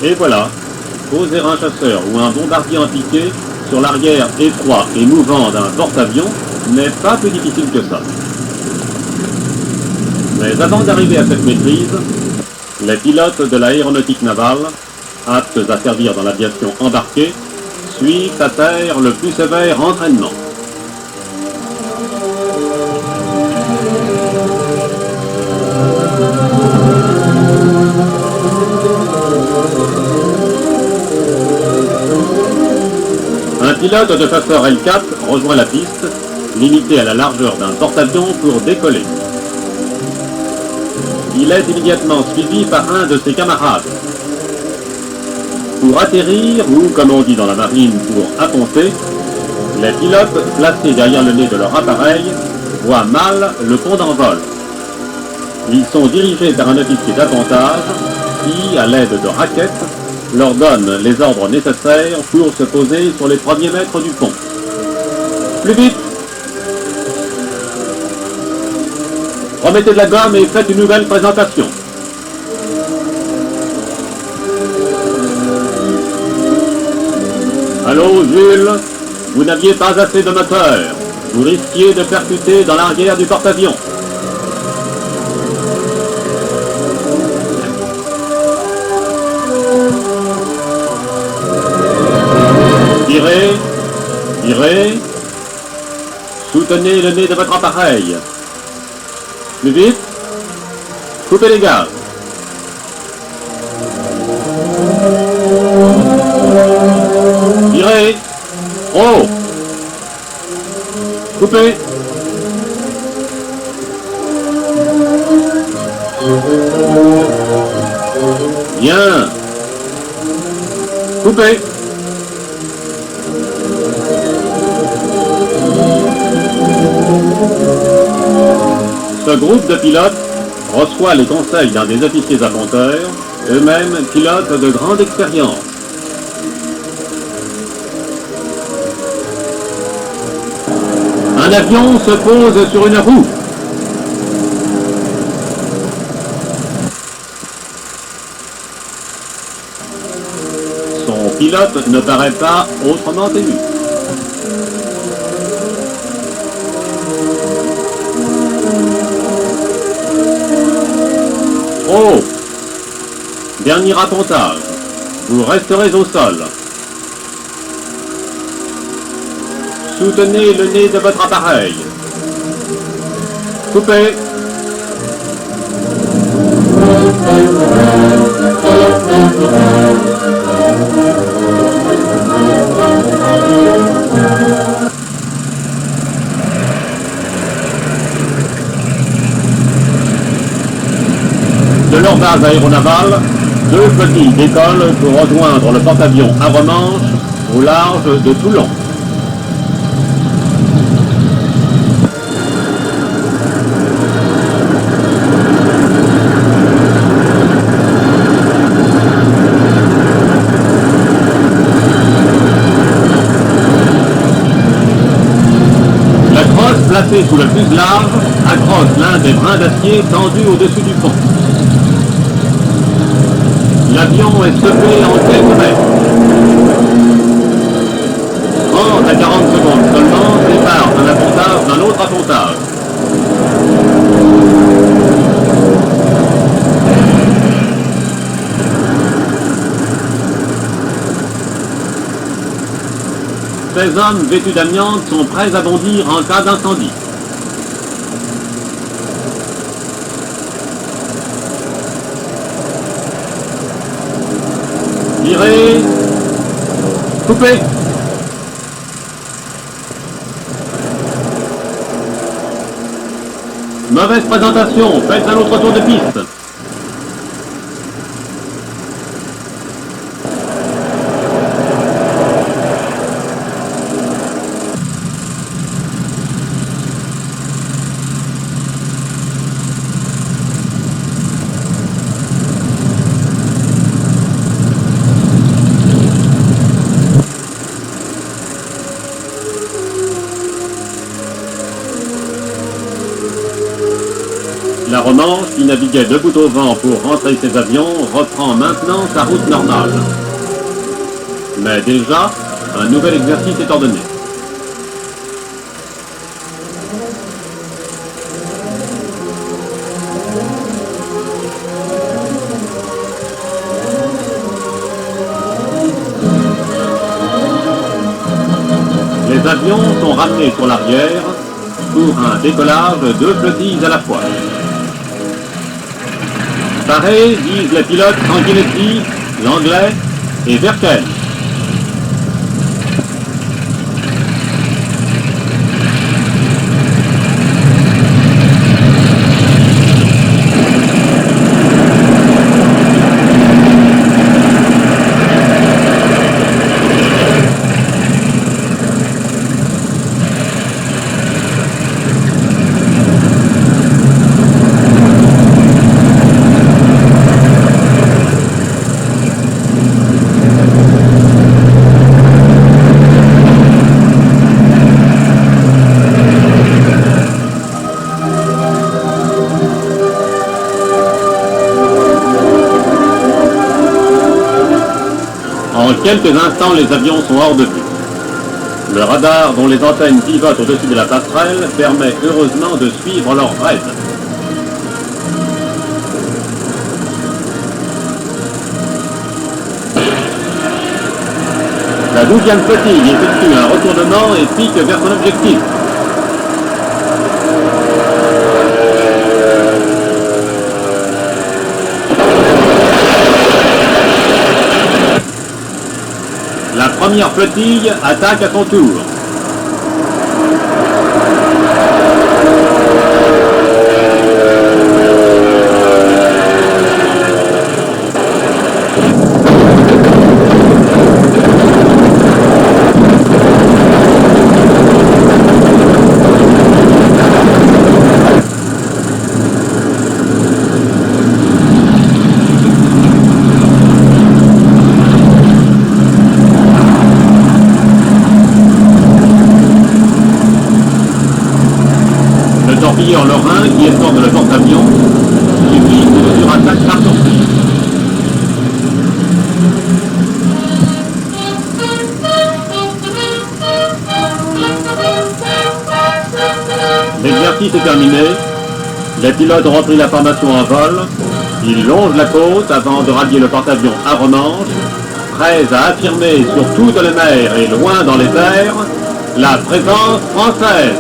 Et voilà, poser un chasseur ou un bombardier en piqué sur l'arrière étroit et mouvant d'un porte-avions n'est pas plus difficile que ça. Mais avant d'arriver à cette maîtrise, les pilotes de l'aéronautique navale, aptes à servir dans l'aviation embarquée, suivent à terre le plus sévère entraînement. Un pilote de chasseur L4 rejoint la piste, limitée à la largeur d'un porte-avions pour décoller. Il est immédiatement suivi par un de ses camarades. Pour atterrir, ou comme on dit dans la marine, pour apponter, les pilotes, placés derrière le nez de leur appareil, voient mal le pont d'envol. Ils sont dirigés par un officier d'appontage qui, à l'aide de raquettes, leur donne les ordres nécessaires pour se poser sur les premiers mètres du pont. Plus vite! Remettez de la gomme et faites une nouvelle présentation. Allô, Jules, vous n'aviez pas assez de moteur. Vous risquiez de percuter dans l'arrière du porte-avions. Tirez, tirez. Soutenez le nez de votre appareil. Plus vite. Coupez les gaz. Tirez. Oh. Coupez. Bien. Coupez. Ce groupe de pilotes reçoit les conseils d'un des officiers apponteurs, eux-mêmes pilotes de grande expérience. Un avion se pose sur une roue. Son pilote ne paraît pas autrement ému. Oh! Dernier appontage. Vous resterez au sol. Soutenez le nez de votre appareil. Coupez. De leur base aéronavale, deux flotilles décollent pour rejoindre le porte-avions Avre-Manche au large de Toulon. La crosse placée sous le fuselage accroche l'un des brins d'acier tendus au-dessus du pont. L'avion est stoppé en quelques mètres. 30 à 40 secondes seulement séparent un appontage d'un autre appontage. Ces hommes vêtus d'amiante sont prêts à bondir en cas d'incendie. Tirez. Coupez. Mauvaise présentation, faites un autre tour de piste. La Romanche, qui naviguait de bout au vent pour rentrer ses avions, reprend maintenant sa route normale. Mais déjà, un nouvel exercice est ordonné. Les avions sont ramenés sur l'arrière pour un décollage de 2 flottilles à la fois. Paré, disent les pilotes Sanguinetti, l'anglais et Verken. En quelques instants, les avions sont hors de vue. Le radar, dont les antennes pivotent au-dessus de la passerelle, permet heureusement de suivre leur raid. La 12e flottille effectue un retournement et pique vers son objectif. La première flottille attaque à son tour. En Lorrain qui escorte le porte-avions subit une mesure attaque partout. L'exercice est terminé. Les pilotes ont repris la formation en vol. Ils longent la côte avant de rallier le porte-avions à Romanche, prêts à affirmer sur toutes les mers et loin dans les airs la présence française.